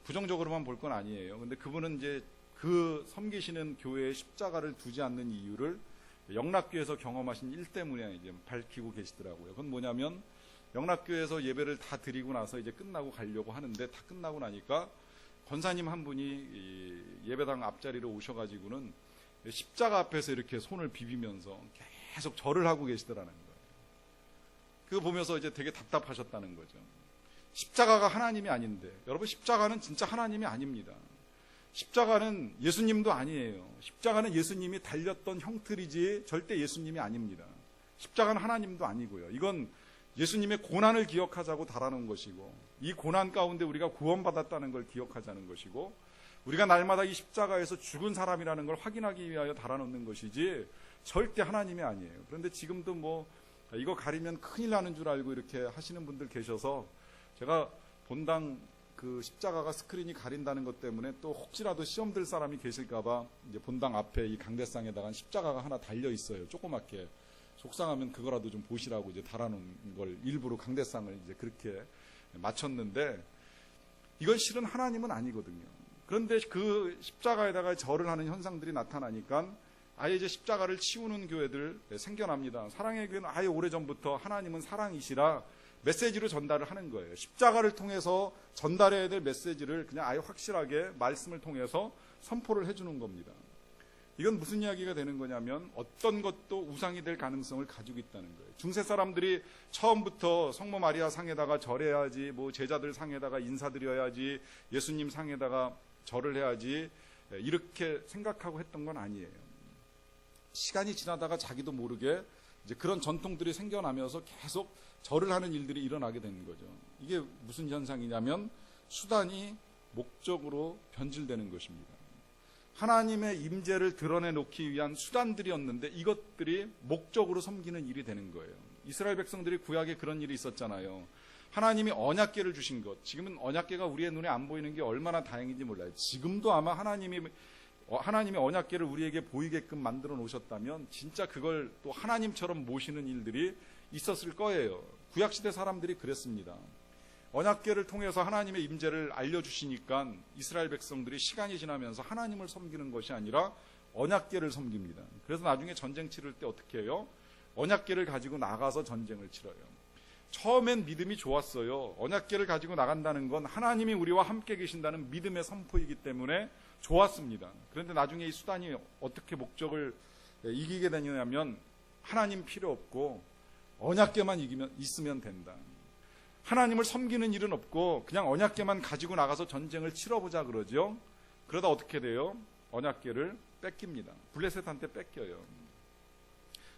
부정적으로만 볼 건 아니에요. 근데 그분은 이제 그 섬기시는 교회에 십자가를 두지 않는 이유를 영락교에서 경험하신 일 때문에 이제 밝히고 계시더라고요. 그건 뭐냐면 영락교에서 예배를 다 드리고 나서 이제 끝나고 가려고 하는데 다 끝나고 나니까 권사님 한 분이 예배당 앞자리로 오셔가지고는 십자가 앞에서 이렇게 손을 비비면서 계속 절을 하고 계시더라는 거예요. 그거 보면서 이제 되게 답답하셨다는 거죠. 십자가가 하나님이 아닌데, 여러분 십자가는 진짜 하나님이 아닙니다. 십자가는 예수님도 아니에요. 십자가는 예수님이 달렸던 형틀이지 절대 예수님이 아닙니다. 십자가는 하나님도 아니고요. 이건 예수님의 고난을 기억하자고 달아놓은 것이고 이 고난 가운데 우리가 구원받았다는 걸 기억하자는 것이고 우리가 날마다 이 십자가에서 죽은 사람이라는 걸 확인하기 위하여 달아놓는 것이지 절대 하나님이 아니에요. 그런데 지금도 뭐 이거 가리면 큰일 나는 줄 알고 이렇게 하시는 분들 계셔서 제가 본당 그 십자가가 스크린이 가린다는 것 때문에 또 혹시라도 시험 들 사람이 계실까봐 이제 본당 앞에 이 강대상에다가 십자가가 하나 달려 있어요. 조그맣게. 속상하면 그거라도 좀 보시라고 이제 달아놓은 걸 일부러 강대상을 이제 그렇게 맞췄는데 이건 실은 하나님은 아니거든요. 그런데 그 십자가에다가 절을 하는 현상들이 나타나니까 아예 이제 십자가를 치우는 교회들 생겨납니다. 사랑의 교회는 아예 오래전부터 하나님은 사랑이시라 메시지로 전달을 하는 거예요. 십자가를 통해서 전달해야 될 메시지를 그냥 아예 확실하게 말씀을 통해서 선포를 해주는 겁니다. 이건 무슨 이야기가 되는 거냐면 어떤 것도 우상이 될 가능성을 가지고 있다는 거예요. 중세 사람들이 처음부터 성모 마리아 상에다가 절해야지, 뭐 제자들 상에다가 인사드려야지, 예수님 상에다가 절을 해야지 이렇게 생각하고 했던 건 아니에요. 시간이 지나다가 자기도 모르게 이제 그런 전통들이 생겨나면서 계속 절을 하는 일들이 일어나게 되는 거죠. 이게 무슨 현상이냐면 수단이 목적으로 변질되는 것입니다. 하나님의 임재를 드러내놓기 위한 수단들이었는데 이것들이 목적으로 섬기는 일이 되는 거예요. 이스라엘 백성들이 구약에 그런 일이 있었잖아요. 하나님이 언약궤를 주신 것, 지금은 언약궤가 우리의 눈에 안 보이는 게 얼마나 다행인지 몰라요. 지금도 아마 하나님이 언약궤를 우리에게 보이게끔 만들어 놓으셨다면 진짜 그걸 또 하나님처럼 모시는 일들이 있었을 거예요. 구약시대 사람들이 그랬습니다. 언약궤를 통해서 하나님의 임재를 알려주시니까 이스라엘 백성들이 시간이 지나면서 하나님을 섬기는 것이 아니라 언약궤를 섬깁니다. 그래서 나중에 전쟁 치를 때 어떻게 해요? 언약궤를 가지고 나가서 전쟁을 치러요. 처음엔 믿음이 좋았어요. 언약궤를 가지고 나간다는 건 하나님이 우리와 함께 계신다는 믿음의 선포이기 때문에 좋았습니다. 그런데 나중에 이 수단이 어떻게 목적을 이기게 되냐면 하나님 필요 없고 언약궤만 있으면 된다. 하나님을 섬기는 일은 없고 그냥 언약궤만 가지고 나가서 전쟁을 치러보자 그러죠. 그러다 어떻게 돼요? 언약궤를 뺏깁니다. 블레셋한테 뺏겨요.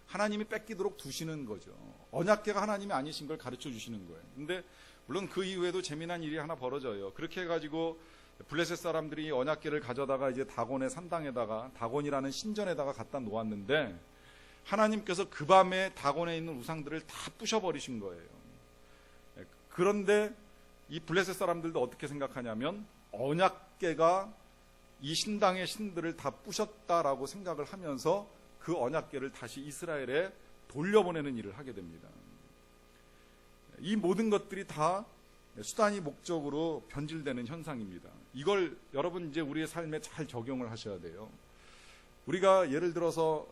하나님이 뺏기도록 두시는 거죠. 언약궤가 하나님이 아니신 걸 가르쳐 주시는 거예요. 근데 물론 그 이후에도 재미난 일이 하나 벌어져요. 그렇게 해가지고 블레셋 사람들이 언약궤를 가져다가 이제 다곤의 산당에다가, 다곤이라는 신전에다가 갖다 놓았는데 하나님께서 그 밤에 다곤에 있는 우상들을 다 부셔버리신 거예요. 그런데 이 블레셋 사람들도 어떻게 생각하냐면 언약궤가 이 신당의 신들을 다 부셨다라고 생각을 하면서 그 언약궤를 다시 이스라엘에 돌려보내는 일을 하게 됩니다. 이 모든 것들이 다 수단이 목적으로 변질되는 현상입니다. 이걸 여러분 이제 우리의 삶에 잘 적용을 하셔야 돼요. 우리가 예를 들어서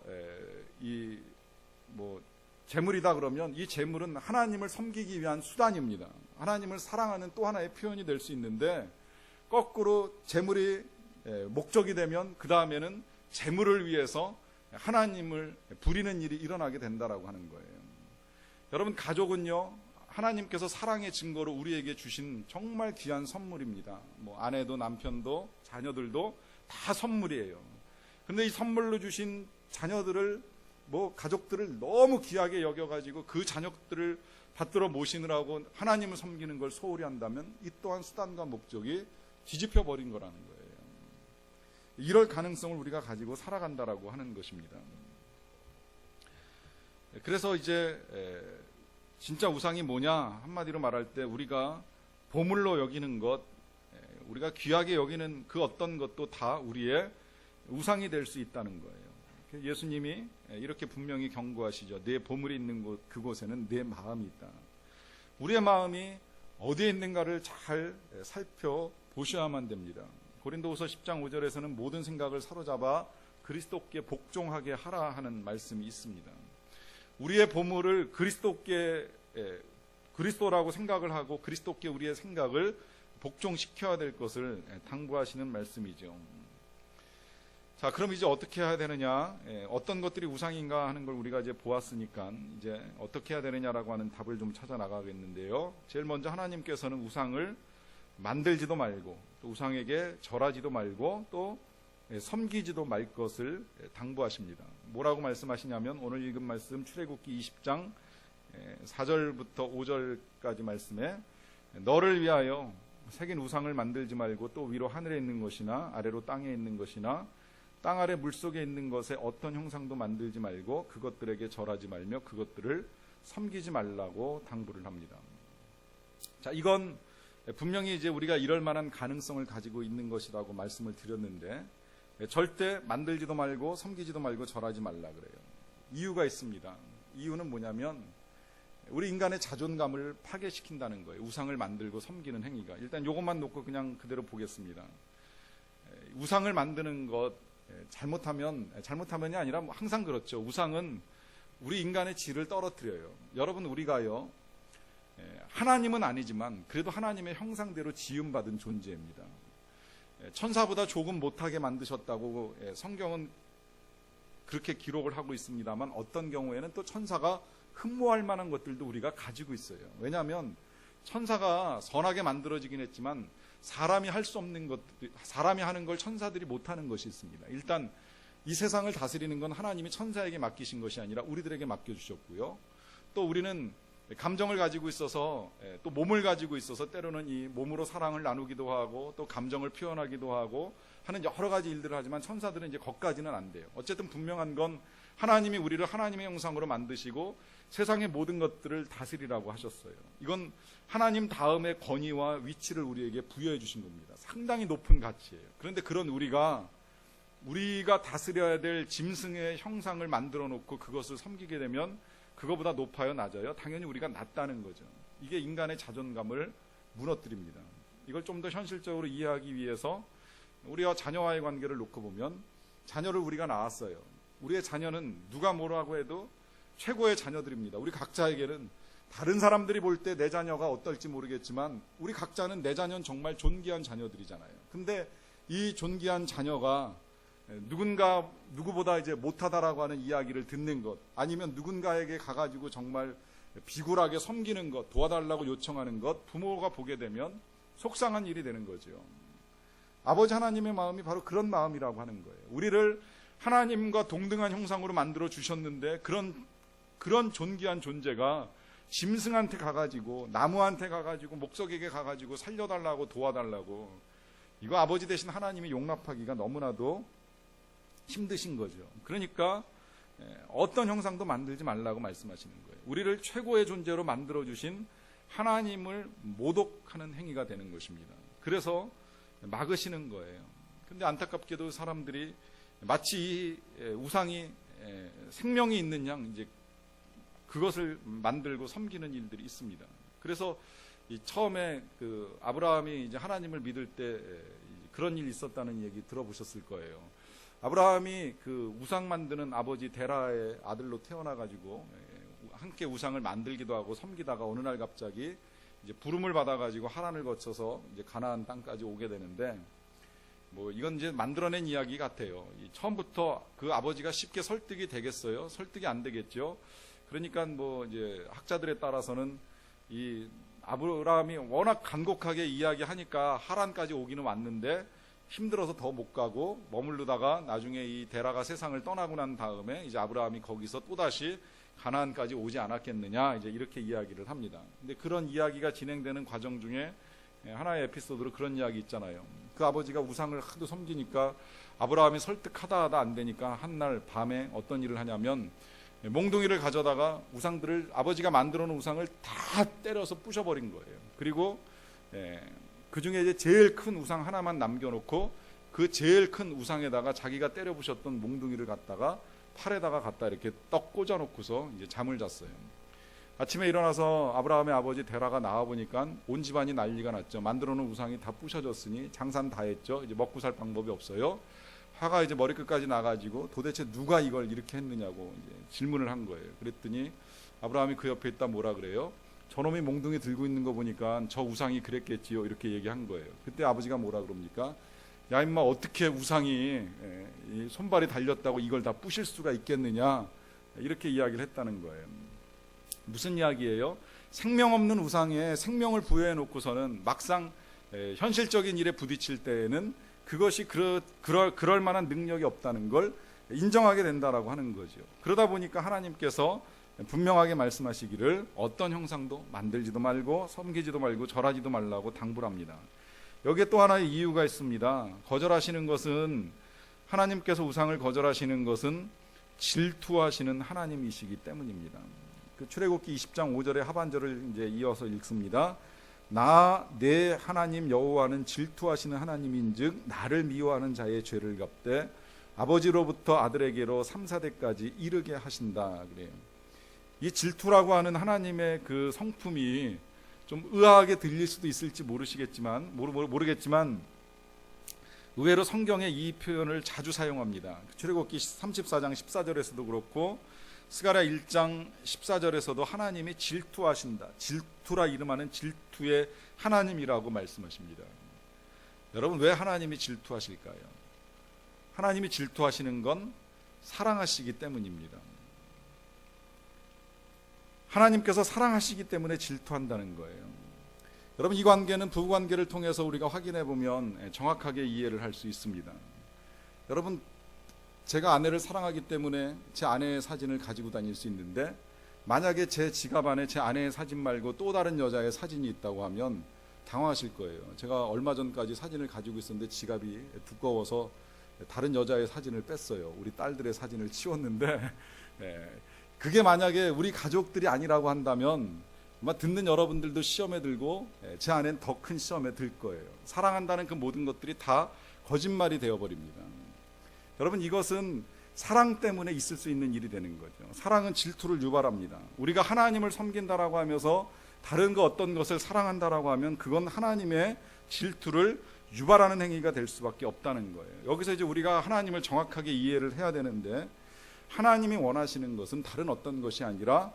재물이다 그러면 이 재물은 하나님을 섬기기 위한 수단입니다. 하나님을 사랑하는 또 하나의 표현이 될 수 있는데 거꾸로 재물이 목적이 되면 그 다음에는 재물을 위해서 하나님을 부리는 일이 일어나게 된다라고 하는 거예요. 여러분 가족은요 하나님께서 사랑의 증거로 우리에게 주신 정말 귀한 선물입니다. 아내도 남편도 자녀들도 다 선물이에요. 그런데 이 선물로 주신 자녀들을 가족들을 너무 귀하게 여겨가지고 그 자녀들을 받들어 모시느라고 하나님을 섬기는 걸 소홀히 한다면 이 또한 수단과 목적이 뒤집혀 버린 거라는 거예요. 이럴 가능성을 우리가 가지고 살아간다라고 하는 것입니다. 그래서 이제 진짜 우상이 뭐냐 한마디로 말할 때 우리가 보물로 여기는 것, 우리가 귀하게 여기는 그 어떤 것도 다 우리의 우상이 될 수 있다는 거예요. 예수님이 이렇게 분명히 경고하시죠. 내 보물이 있는 곳, 그곳에는 내 마음이 있다. 우리의 마음이 어디에 있는가를 잘 살펴보셔야만 됩니다. 고린도후서 10장 5절에서는 모든 생각을 사로잡아 그리스도께 복종하게 하라 하는 말씀이 있습니다. 우리의 보물을 그리스도라고 생각을 하고 그리스도께 우리의 생각을 복종시켜야 될 것을 당부하시는 말씀이죠. 자, 그럼 이제 어떻게 해야 되느냐? 어떤 것들이 우상인가 하는 걸 우리가 이제 보았으니까 이제 어떻게 해야 되느냐라고 하는 답을 좀 찾아 나가겠는데요. 제일 먼저 하나님께서는 우상을 만들지도 말고 또 우상에게 절하지도 말고 또 섬기지도 말 것을 당부하십니다. 뭐라고 말씀하시냐면 오늘 읽은 말씀 출애굽기 20장 4절부터 5절까지 말씀에 너를 위하여 새긴 우상을 만들지 말고 또 위로 하늘에 있는 것이나 아래로 땅에 있는 것이나 땅 아래 물속에 있는 것에 어떤 형상도 만들지 말고 그것들에게 절하지 말며 그것들을 섬기지 말라고 당부를 합니다. 자, 이건 분명히 이제 우리가 이럴 만한 가능성을 가지고 있는 것이라고 말씀을 드렸는데, 절대 만들지도 말고 섬기지도 말고 절하지 말라 그래요. 이유가 있습니다. 이유는 뭐냐면 우리 인간의 자존감을 파괴시킨다는 거예요. 우상을 만들고 섬기는 행위가. 일단 이것만 놓고 그냥 그대로 보겠습니다. 우상을 만드는 것 잘못하면이 아니라 항상 그렇죠. 우상은 우리 인간의 질을 떨어뜨려요. 여러분, 우리가요, 하나님은 아니지만 그래도 하나님의 형상대로 지음받은 존재입니다. 천사보다 조금 못하게 만드셨다고 성경은 그렇게 기록을 하고 있습니다만, 어떤 경우에는 또 천사가 흠모할 만한 것들도 우리가 가지고 있어요. 왜냐하면 천사가 선하게 만들어지긴 했지만 사람이 할 수 없는 것들, 사람이 하는 걸 천사들이 못하는 것이 있습니다. 일단 이 세상을 다스리는 건 하나님이 천사에게 맡기신 것이 아니라 우리들에게 맡겨주셨고요. 또 우리는 감정을 가지고 있어서, 또 몸을 가지고 있어서 때로는 이 몸으로 사랑을 나누기도 하고 또 감정을 표현하기도 하고 하는 여러 가지 일들을 하지만 천사들은 이제 거기까지는 안 돼요. 어쨌든 분명한 건 하나님이 우리를 하나님의 형상으로 만드시고 세상의 모든 것들을 다스리라고 하셨어요. 이건 하나님 다음의 권위와 위치를 우리에게 부여해 주신 겁니다. 상당히 높은 가치예요. 그런데 그런 우리가 다스려야 될 짐승의 형상을 만들어 놓고 그것을 섬기게 되면 그거보다 높아요, 낮아요? 당연히 우리가 낮다는 거죠. 이게 인간의 자존감을 무너뜨립니다. 이걸 좀 더 현실적으로 이해하기 위해서 우리와 자녀와의 관계를 놓고 보면, 자녀를 우리가 낳았어요. 우리의 자녀는 누가 뭐라고 해도 최고의 자녀들입니다. 우리 각자에게는 다른 사람들이 볼 때 내 자녀가 어떨지 모르겠지만 우리 각자는 내 자녀는 정말 존귀한 자녀들이잖아요. 근데 이 존귀한 자녀가 누구보다 이제 못하다라고 하는 이야기를 듣는 것, 아니면 누군가에게 가가지고 정말 비굴하게 섬기는 것, 도와달라고 요청하는 것, 부모가 보게 되면 속상한 일이 되는 거죠. 아버지 하나님의 마음이 바로 그런 마음이라고 하는 거예요. 우리를 하나님과 동등한 형상으로 만들어 주셨는데 그런 존귀한 존재가 짐승한테 가가지고, 나무한테 가가지고, 목석에게 가가지고 살려달라고, 도와달라고, 이거 아버지 되신 하나님이 용납하기가 너무나도 힘드신 거죠. 그러니까 어떤 형상도 만들지 말라고 말씀하시는 거예요. 우리를 최고의 존재로 만들어주신 하나님을 모독하는 행위가 되는 것입니다. 그래서 막으시는 거예요. 근데 안타깝게도 사람들이 마치 이 우상이 생명이 있는 양 이제 그것을 만들고 섬기는 일들이 있습니다. 그래서 처음에 아브라함이 이제 하나님을 믿을 때 그런 일이 있었다는 얘기 들어보셨을 거예요. 아브라함이 그 우상 만드는 아버지 데라의 아들로 태어나가지고 함께 우상을 만들기도 하고 섬기다가 어느 날 갑자기 이제 부름을 받아가지고 하란을 거쳐서 이제 가나안 땅까지 오게 되는데, 이건 이제 만들어낸 이야기 같아요. 처음부터 그 아버지가 쉽게 설득이 되겠어요? 설득이 안 되겠죠. 그러니까 이제 학자들에 따라서는 이 아브라함이 워낙 간곡하게 이야기하니까 하란까지 오기는 왔는데 힘들어서 더 못 가고 머무르다가 나중에 이 데라가 세상을 떠나고 난 다음에 이제 아브라함이 거기서 또다시 가나안까지 오지 않았겠느냐, 이제 이렇게 이야기를 합니다. 근데 그런 이야기가 진행되는 과정 중에 하나의 에피소드로 그런 이야기 있잖아요. 그 아버지가 우상을 하도 섬기니까 아브라함이 설득하다 하다 안 되니까 한날 밤에 어떤 일을 하냐면 몽둥이를 가져다가 우상들을, 아버지가 만들어 놓은 우상을 다 때려서 부셔버린 거예요. 그리고 그 중에 이제 제일 큰 우상 하나만 남겨놓고 그 제일 큰 우상에다가 자기가 때려 부셨던 몽둥이를 갖다가 팔에다가 갖다 이렇게 떡 꽂아놓고서 이제 잠을 잤어요. 아침에 일어나서 아브라함의 아버지 데라가 나와보니까 온 집안이 난리가 났죠. 만들어 놓은 우상이 다 부셔졌으니 장산 다 했죠. 이제 먹고 살 방법이 없어요. 화가 이제 머리끝까지 나가지고 도대체 누가 이걸 이렇게 했느냐고 이제 질문을 한 거예요. 그랬더니 아브라함이 그 옆에 있다 뭐라 그래요? 저놈이 몽둥이 들고 있는 거 보니까 저 우상이 그랬겠지요, 이렇게 얘기한 거예요. 그때 아버지가 뭐라 그럽니까? 야 임마, 어떻게 우상이 손발이 달렸다고 이걸 다 부실 수가 있겠느냐, 이렇게 이야기를 했다는 거예요. 무슨 이야기예요? 생명 없는 우상에 생명을 부여해 놓고서는 막상 현실적인 일에 부딪힐 때에는 그것이 그럴 만한 능력이 없다는 걸 인정하게 된다라고 하는 거죠. 그러다 보니까 하나님께서 분명하게 말씀하시기를 어떤 형상도 만들지도 말고 섬기지도 말고 절하지도 말라고 당부를 합니다. 여기에 또 하나의 이유가 있습니다. 거절하시는 것은, 하나님께서 우상을 거절하시는 것은 질투하시는 하나님이시기 때문입니다. 그 출애굽기 20장 5절의 하반절을 이제 이어서 읽습니다. 나 내 하나님 여호와는 질투하시는 하나님인즉 나를 미워하는 자의 죄를 갚되 아버지로부터 아들에게로 3, 4대까지 이르게 하신다. 그래요. 이 질투라고 하는 하나님의 그 성품이 좀 의아하게 들릴 수도 있을지 모르겠지만 의외로 성경에 이 표현을 자주 사용합니다. 출애굽기 34장 14절에서도 그렇고 스가랴 1장 14절에서도 하나님이 질투하신다. 질투라 이름하는 질투의 하나님이라고 말씀하십니다. 여러분, 왜 하나님이 질투하실까요? 하나님이 질투하시는 건 사랑하시기 때문입니다. 하나님께서 사랑하시기 때문에 질투한다는 거예요. 여러분, 이 관계는 부부관계를 통해서 우리가 확인해 보면 정확하게 이해를 할 수 있습니다. 여러분, 제가 아내를 사랑하기 때문에 제 아내의 사진을 가지고 다닐 수 있는데, 만약에 제 지갑 안에 제 아내의 사진 말고 또 다른 여자의 사진이 있다고 하면 당황하실 거예요. 제가 얼마 전까지 사진을 가지고 있었는데 지갑이 두꺼워서 다른 여자의 사진을 뺐어요. 우리 딸들의 사진을 치웠는데 그게 만약에 우리 가족들이 아니라고 한다면 아마 듣는 여러분들도 시험에 들고 제 안엔 더 큰 시험에 들 거예요. 사랑한다는 그 모든 것들이 다 거짓말이 되어버립니다. 여러분, 이것은 사랑 때문에 있을 수 있는 일이 되는 거죠. 사랑은 질투를 유발합니다. 우리가 하나님을 섬긴다라고 하면서 다른 거 어떤 것을 사랑한다라고 하면 그건 하나님의 질투를 유발하는 행위가 될 수밖에 없다는 거예요. 여기서 이제 우리가 하나님을 정확하게 이해를 해야 되는데, 하나님이 원하시는 것은 다른 어떤 것이 아니라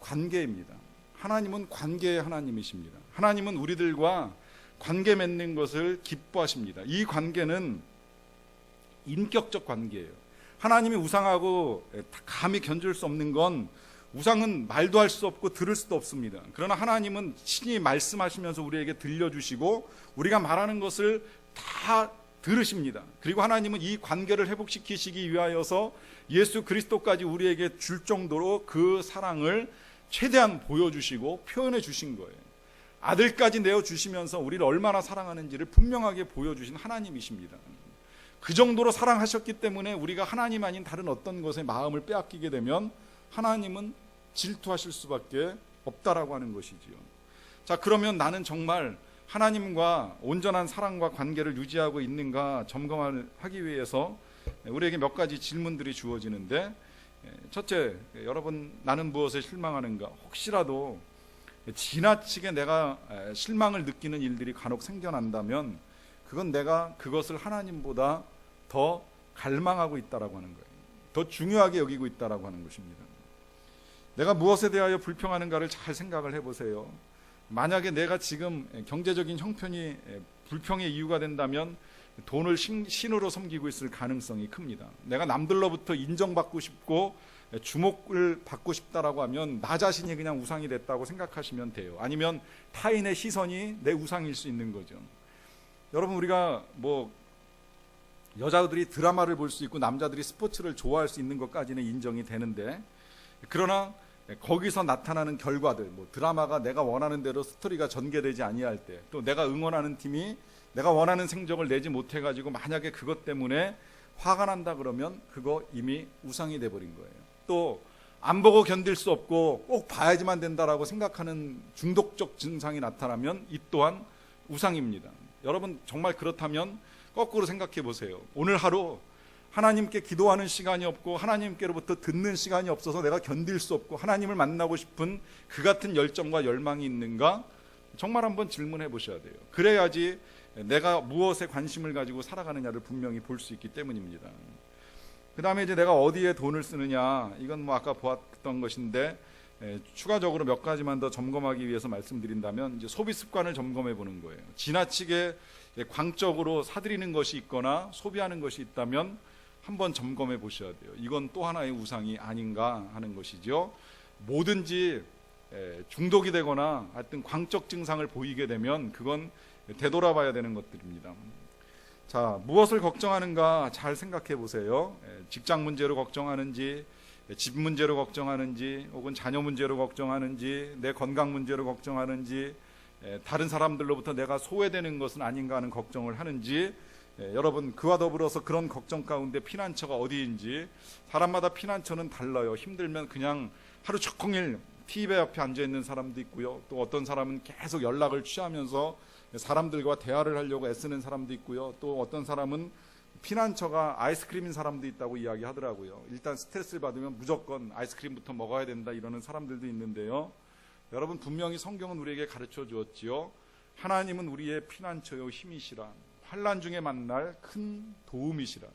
관계입니다. 하나님은 관계의 하나님이십니다. 하나님은 우리들과 관계 맺는 것을 기뻐하십니다. 이 관계는 인격적 관계예요. 하나님이 우상하고 감히 견줄 수 없는 건, 우상은 말도 할 수 없고 들을 수도 없습니다. 그러나 하나님은 친히 말씀하시면서 우리에게 들려주시고 우리가 말하는 것을 다 들으십니다. 그리고 하나님은 이 관계를 회복시키시기 위하여서 예수 그리스도까지 우리에게 줄 정도로 그 사랑을 최대한 보여주시고 표현해 주신 거예요. 아들까지 내어주시면서 우리를 얼마나 사랑하는지를 분명하게 보여주신 하나님이십니다. 그 정도로 사랑하셨기 때문에 우리가 하나님 아닌 다른 어떤 것에 마음을 빼앗기게 되면 하나님은 질투하실 수밖에 없다라고 하는 것이지요. 자, 그러면 나는 정말 하나님과 온전한 사랑과 관계를 유지하고 있는가 점검하기 위해서 우리에게 몇 가지 질문들이 주어지는데, 첫째, 여러분, 나는 무엇에 실망하는가? 혹시라도 지나치게 내가 실망을 느끼는 일들이 간혹 생겨난다면 그건 내가 그것을 하나님보다 더 갈망하고 있다라고 하는 거예요. 더 중요하게 여기고 있다라고 하는 것입니다. 내가 무엇에 대하여 불평하는가를 잘 생각을 해보세요. 만약에 내가 지금 경제적인 형편이 불평의 이유가 된다면 돈을 신으로 섬기고 있을 가능성이 큽니다. 내가 남들로부터 인정받고 싶고 주목을 받고 싶다라고 하면 나 자신이 그냥 우상이 됐다고 생각하시면 돼요. 아니면 타인의 시선이 내 우상일 수 있는 거죠. 여러분, 우리가 여자들이 드라마를 볼 수 있고 남자들이 스포츠를 좋아할 수 있는 것까지는 인정이 되는데, 그러나 거기서 나타나는 결과들, 드라마가 내가 원하는 대로 스토리가 전개되지 아니할 때, 또 내가 응원하는 팀이 내가 원하는 성적을 내지 못해가지고 만약에 그것 때문에 화가 난다 그러면 그거 이미 우상이 돼버린 거예요. 또 안 보고 견딜 수 없고 꼭 봐야지만 된다라고 생각하는 중독적 증상이 나타나면 이 또한 우상입니다. 여러분, 정말 그렇다면 거꾸로 생각해 보세요. 오늘 하루 하나님께 기도하는 시간이 없고 하나님께로부터 듣는 시간이 없어서 내가 견딜 수 없고 하나님을 만나고 싶은 그 같은 열정과 열망이 있는가? 정말 한번 질문해 보셔야 돼요. 그래야지 내가 무엇에 관심을 가지고 살아가느냐를 분명히 볼 수 있기 때문입니다. 그 다음에 이제 내가 어디에 돈을 쓰느냐, 이건 아까 보았던 것인데 추가적으로 몇 가지만 더 점검하기 위해서 말씀드린다면 이제 소비 습관을 점검해 보는 거예요. 지나치게 광적으로 사들이는 것이 있거나 소비하는 것이 있다면 한번 점검해 보셔야 돼요. 이건 또 하나의 우상이 아닌가 하는 것이죠. 뭐든지 중독이 되거나 하여튼 광적 증상을 보이게 되면 그건 되돌아봐야 되는 것들입니다. 자, 무엇을 걱정하는가 잘 생각해 보세요. 직장 문제로 걱정하는지, 집 문제로 걱정하는지, 혹은 자녀 문제로 걱정하는지, 내 건강 문제로 걱정하는지, 다른 사람들로부터 내가 소외되는 것은 아닌가 하는 걱정을 하는지, 여러분, 그와 더불어서 그런 걱정 가운데 피난처가 어디인지, 사람마다 피난처는 달라요. 힘들면 그냥 하루 종일 TV에 옆에 앉아 있는 사람도 있고요. 또 어떤 사람은 계속 연락을 취하면서 사람들과 대화를 하려고 애쓰는 사람도 있고요. 또 어떤 사람은 피난처가 아이스크림인 사람도 있다고 이야기하더라고요. 일단 스트레스를 받으면 무조건 아이스크림부터 먹어야 된다 이러는 사람들도 있는데요. 여러분, 분명히 성경은 우리에게 가르쳐 주었지요. 하나님은 우리의 피난처요 힘이시라. 환난 중에 만날 큰 도움이시라.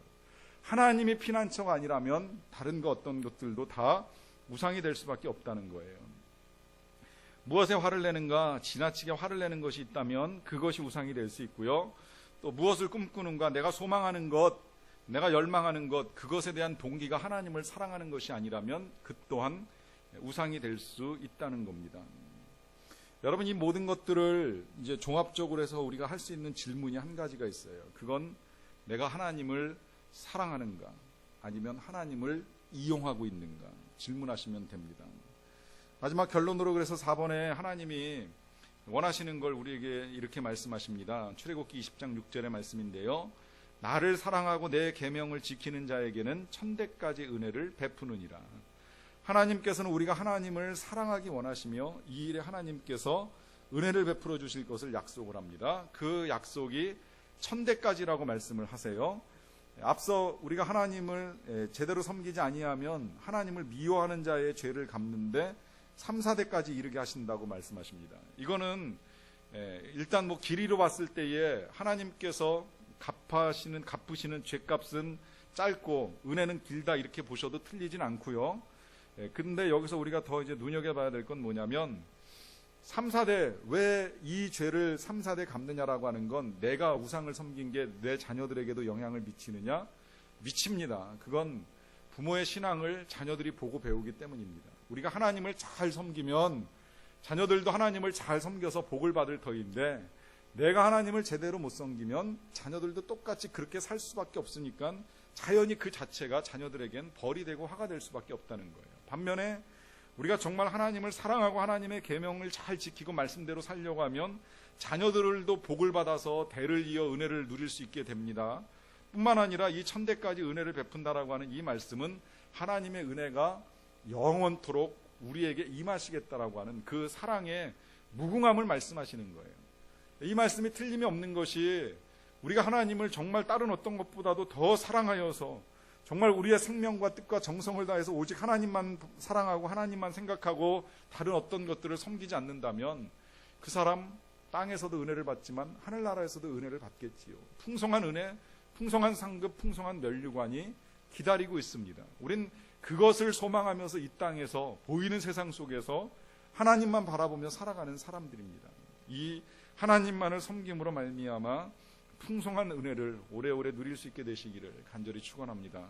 하나님이 피난처가 아니라면 다른 거 어떤 것들도 다 우상이 될 수밖에 없다는 거예요. 무엇에 화를 내는가, 지나치게 화를 내는 것이 있다면 그것이 우상이 될 수 있고요. 또 무엇을 꿈꾸는가, 내가 소망하는 것, 내가 열망하는 것, 그것에 대한 동기가 하나님을 사랑하는 것이 아니라면 그 또한 우상이 될 수 있다는 겁니다. 여러분, 이 모든 것들을 이제 종합적으로 해서 우리가 할 수 있는 질문이 한 가지가 있어요. 그건 내가 하나님을 사랑하는가, 아니면 하나님을 이용하고 있는가 질문하시면 됩니다. 마지막 결론으로 그래서 4번에 하나님이 원하시는 걸 우리에게 이렇게 말씀하십니다. 출애굽기 20장 6절의 말씀인데요. 나를 사랑하고 내 계명을 지키는 자에게는 천대까지 은혜를 베푸느니라. 하나님께서는 우리가 하나님을 사랑하기 원하시며 이 일에 하나님께서 은혜를 베풀어 주실 것을 약속을 합니다. 그 약속이 천대까지라고 말씀을 하세요. 앞서 우리가 하나님을 제대로 섬기지 아니하면 하나님을 미워하는 자의 죄를 갚는데 3, 4대까지 이르게 하신다고 말씀하십니다. 이거는 일단 뭐 길이로 봤을 때에 하나님께서 갚으시는 죄값은 짧고 은혜는 길다 이렇게 보셔도 틀리진 않고요. 근데 여기서 우리가 더 이제 눈여겨봐야 될 건 뭐냐면 3, 4대, 왜 이 죄를 3, 4대 갚느냐라고 하는 건 내가 우상을 섬긴 게 내 자녀들에게도 영향을 미치느냐? 미칩니다. 그건 부모의 신앙을 자녀들이 보고 배우기 때문입니다. 우리가 하나님을 잘 섬기면 자녀들도 하나님을 잘 섬겨서 복을 받을 터인데 내가 하나님을 제대로 못 섬기면 자녀들도 똑같이 그렇게 살 수밖에 없으니까 자연히 그 자체가 자녀들에겐 벌이 되고 화가 될 수밖에 없다는 거예요. 반면에 우리가 정말 하나님을 사랑하고 하나님의 계명을 잘 지키고 말씀대로 살려고 하면 자녀들도 복을 받아서 대를 이어 은혜를 누릴 수 있게 됩니다. 뿐만 아니라 이 천대까지 은혜를 베푼다라고 하는 이 말씀은 하나님의 은혜가 영원토록 우리에게 임하시겠다라고 하는 그 사랑의 무궁함을 말씀하시는 거예요. 이 말씀이 틀림이 없는 것이 우리가 하나님을 정말 다른 어떤 것보다도 더 사랑하여서 정말 우리의 생명과 뜻과 정성을 다해서 오직 하나님만 사랑하고 하나님만 생각하고 다른 어떤 것들을 섬기지 않는다면 그 사람 땅에서도 은혜를 받지만 하늘나라에서도 은혜를 받겠지요. 풍성한 은혜, 풍성한 상급, 풍성한 면류관이 기다리고 있습니다. 우린 그것을 소망하면서 이 땅에서 보이는 세상 속에서 하나님만 바라보며 살아가는 사람들입니다. 이 하나님만을 섬김으로 말미암아 풍성한 은혜를 오래오래 누릴 수 있게 되시기를 간절히 축원합니다.